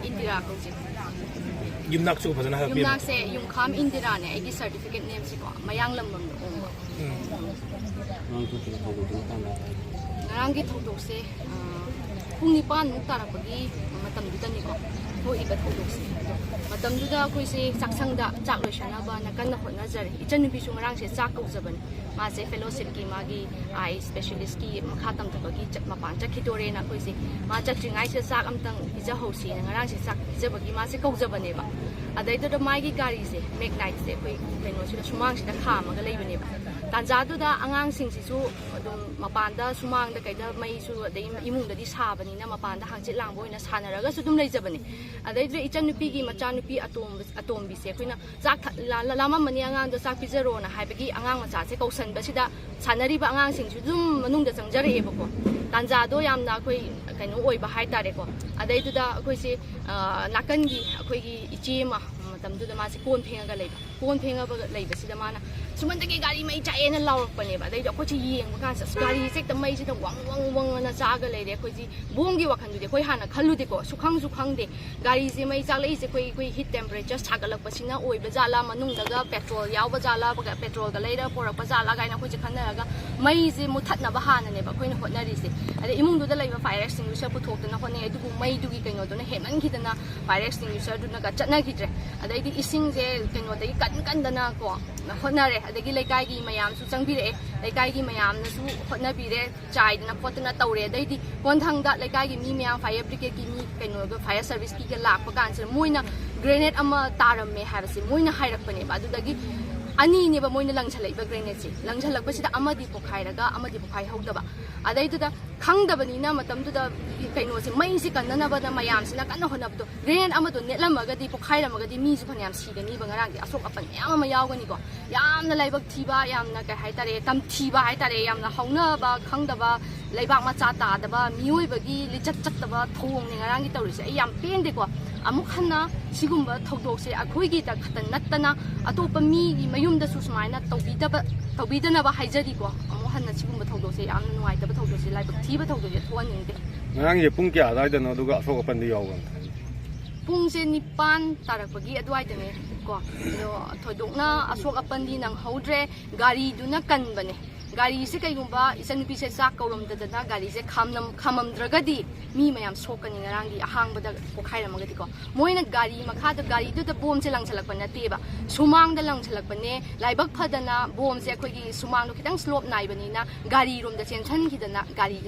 Indira Kauji. Yumda so fazana ha. Yumda se yung kham Indira ne agi certificate name si ko mayang lam lam ong. Ngarang gi thodok se pung nipan muk tarakpagi matam duda ni ko ho iba thodok se matam duda koi se saksang da chak loishana ba na kan hot nazar ichan nupi su ngarang se chak kau jaban ma se fellowship ki magi ai specialist ki makhatam thapagi chak mapan chak khitore na koi se ma chak chingai se chak amtang ija hosi ngarang se chak jabagi ma se kau jabane ba adai to mai gi gari se make night se koi keno si sumang si da khama ga leibane ba tanjadu da angang sing si su adum mapanda sumang da kai da mai su adai imung da di sabani na mapanda hangchit lang boina sanaraga su dum leijabani adai dre ichan nupi gi macha nupi atom bi se koina chak lama mani angang da chak pizero na haibagi angang macha se kausan ba sida sanari ba angang sing su dum manung da changjare e bako tanjado yamna koi kaino oi ba hai tare ko adai du da koi se nakan gi koi gi ichi ma matam du da ma se kon phenga ga leiba kon phenga ba leiba sida mana suman da ke gari mai chae na lawak pa ne ba dai ko chi yeng ba kan sa gari sek ta mai si da wang na cha ga leire ko ji bong gi wakhan du de koi hana khalu de ko sukhang de gari se mai cha lei se koi heat temperature sagalak pa sina oi ba jala manung daga petrol yaw ba jala ba petrol ga leira porak ba jala ga na ko ji khanna ga mai se muthat na ba hana ne ba koi na hotna ri se ade imung du da leiba fire extinguisher pu thok na hone du mai du gi kaino du na heman gi dana fire extinguisher du na ga chatna gi dre ade di ising je kaino da kan dana ko na hotna re adagi laikai gi mayam su changbire laikai gi mayam na su hotna bire chai na potna tawre dai di kon thang da laikai gi mi mayam fire brigade gi mi kaino ga fire service ki ga lak pa kan se moina grenade ama taram me ha se moina hairak pane ba du dagi ani ne ba moina langchalai ba grenade se langchalak ba sida amadi pokhairaga amadi pokhai hogdaba adai du da khangdabani na matam du da kaino se mai si kanna ba da mayam sina kanna honab do grenade amadu netlamaga di pokhairamaga di mi su phanyam sigani ba ngarang gi asok apan yam ama yawgani ko yamna laibak thiba yamna ka haitare tam thiba haitare yamna hauna ba khangdaba laibak macha ta daba mioi bagi lichat chat daba thong ni ngarang gi tawri se yam pende ko amuk hanna sigumba thodok se akhoi gi ta khatan nattana atopa mi gi mayumda su sumaina tawbidana ba haijadi ko amuk hanna sigumba thodok se yamna nuai ta thodok se laibak thiba thodok se thoningde ngarang ye pung kya dai dana duga asok apan di yaw pung se nipan tarakpagi adwai dane ko no thodokna asok apan di nang hodre gari du na kan bane gari se kaigumba isan pi se sak kaurom da gari se khamam dragadi mi mayam sokani ngarangi ahang bada pokhai ramagati ko moina gari makha da gari du da bom se langchalak pa na teba sumang da langchalak pa ne laibak phadana bom se khoi gi sumang no khitang slope nai bani na gari rom da chenchen gi dana gari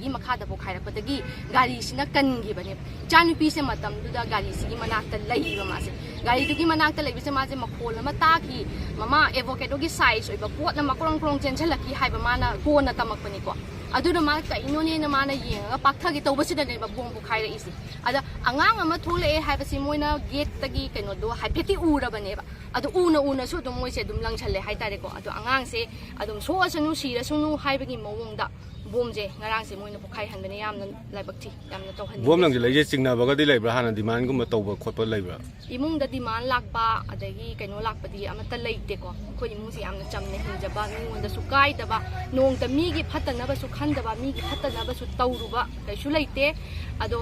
gi makha da pokhai rak pa dagi gari sina kan gi bane chanu pi se matam du da gari si gi manak ta lai ba ma se gari du gi manak ta lai bi se ma se makhol ma ta ki mama avocado gi size oi ba pot na makrong chenchalaki haiba mana ko na tamak pani ko adu na ma ka inone na mana yenga pakha gi tawba sida ne ba bom bu khai ra isi ada angang ama thule haiba si moina gate tagi kaino do haipeti ura bane ba adu una su dum moi se dum langchale hai tare ko adu angang se adum so asanu sira sunu haiba gi mawong da bom je ngarang se moina pokhai han bane yamna laibak thi yamna tawhan bom lang le je chingna ba ga di leibra hana demand gum tawba khotpa leibra imung da demand lakpa adagi kaino lakpa di amata leite ko ko imung si amna chamne hinjaba ningonda su kai daba nong ta mi gi phatana ba su khandaba mi gi phatana ba su tawruba kai su leite ado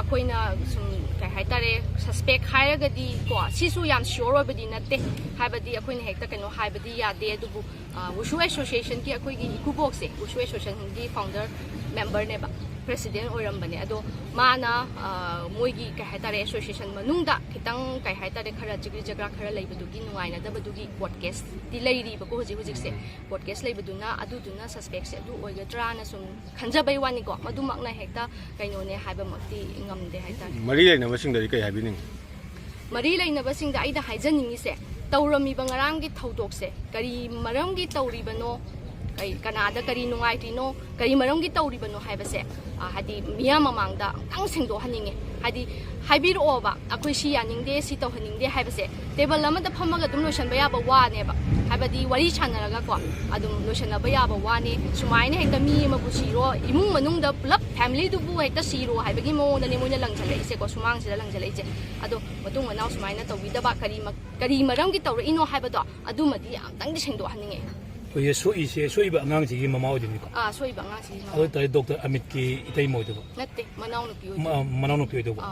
akoina sum kai haitare suspect hairagadi ko sisu yam sure obadi natte haibadi akoina hekta kaino haibadi yade adubu wushu association ki akoi gi ikubok se wushu association di founder member ne ba president oram bane ado mana moigi kai haitare association manungda kitang kai haitare khara chigri jagra khara leibadu gi nuaina dabadugi podcast di leiri ba ko hojik se podcast leibaduna aduduna suspect se adu oigadra na sum khanjabai wani ko madumakna hekta kaino ne haiba makti ngamde haitare mari leina basing dari kai habining mari leina basing da aida haijaningi se tawrami bangarang gi thodok se kari maram gi tawri bano kai kanada kari nungai tino kari maram gi tawri bano haibase hadi miya mamangda tang sengdo haninge ꯍꯥꯏꯗꯤ ꯍꯥꯏꯕꯤꯔꯛꯑꯣꯕ ꯑꯩꯈꯣꯏ ꯁꯤ ꯌꯥꯅꯤꯡꯗꯦ ꯁꯤ ꯇꯧꯍꯟꯅꯤꯡꯗꯦ ꯍꯥꯏꯕꯁꯦ table ꯑꯃꯗ ꯐꯝꯃꯒ ꯑꯗꯨꯝ ꯂꯣꯏꯁꯟꯕ ꯌꯥꯕ ꯋꯥꯅꯦꯕ ꯍꯥꯏꯕꯗꯤ ꯋꯥꯔꯤ ꯁꯥꯟꯅꯔꯒꯀꯣ ꯑꯗꯨꯝ ꯂꯣꯏꯁꯟꯅꯕ ꯌꯥꯕ ꯋꯥꯅꯦ ꯁꯨꯃꯥꯏꯅ ꯍꯦꯛꯇ ꯃꯤ ꯑꯃꯕꯨ ꯁꯤꯔꯣ ꯏꯃꯨꯡ ꯃꯅꯨꯡꯗ ꯄꯨꯂꯞ ꯐꯦꯃꯤꯂꯤꯗꯨꯕꯨ ꯍꯦꯛꯇ ꯁꯤꯔꯣ ꯍꯥꯏꯕꯒꯤ ꯃꯑꯣꯡꯗꯅꯦ ꯃꯣꯏꯅ ꯂꯪꯁꯤꯜꯂꯛꯏꯁꯦꯀꯣ ꯁꯨꯃꯥꯡꯁꯤꯗ ꯂꯪꯁꯤꯜꯂꯛꯏꯁꯦ ꯑꯗꯣ ꯃꯇꯨꯡ ꯃꯅꯥꯎ ꯁꯨꯃꯥꯏꯅ ꯇꯧꯕꯤꯗꯕ ꯀꯔꯤ ꯃꯔꯝꯒꯤ ꯇꯧꯔꯛꯏꯅꯣ ꯍꯥꯏꯕꯗꯣ ꯑꯗꯨꯃꯗꯤ ꯌꯥꯝꯇꯪꯗꯤ ꯁꯦꯡꯗꯣꯛꯍꯟꯅꯤꯡꯉꯦ ꯑꯩꯈꯣꯏꯒꯤ ꯁꯣꯛꯏꯕ ꯑꯉꯥꯡꯁꯤꯒꯤ ꯃꯃꯥ ꯑꯣꯏꯗꯣꯏꯅꯤꯀꯣ ꯁꯣꯏꯕ ꯑꯉꯥꯡꯁꯤꯡ ꯑꯗꯨ ꯇꯥꯔꯗꯤ ꯗꯣꯛꯇꯔ ꯑꯃꯤꯠꯀꯤ ꯏꯇꯩꯃ ꯑꯣꯏꯗꯧꯕ ꯅꯠꯇꯦ ꯃꯅꯥꯎꯅꯨꯄꯤ ꯃꯅꯥꯎꯅꯨꯄꯤ ꯑꯣꯏꯗꯧꯕ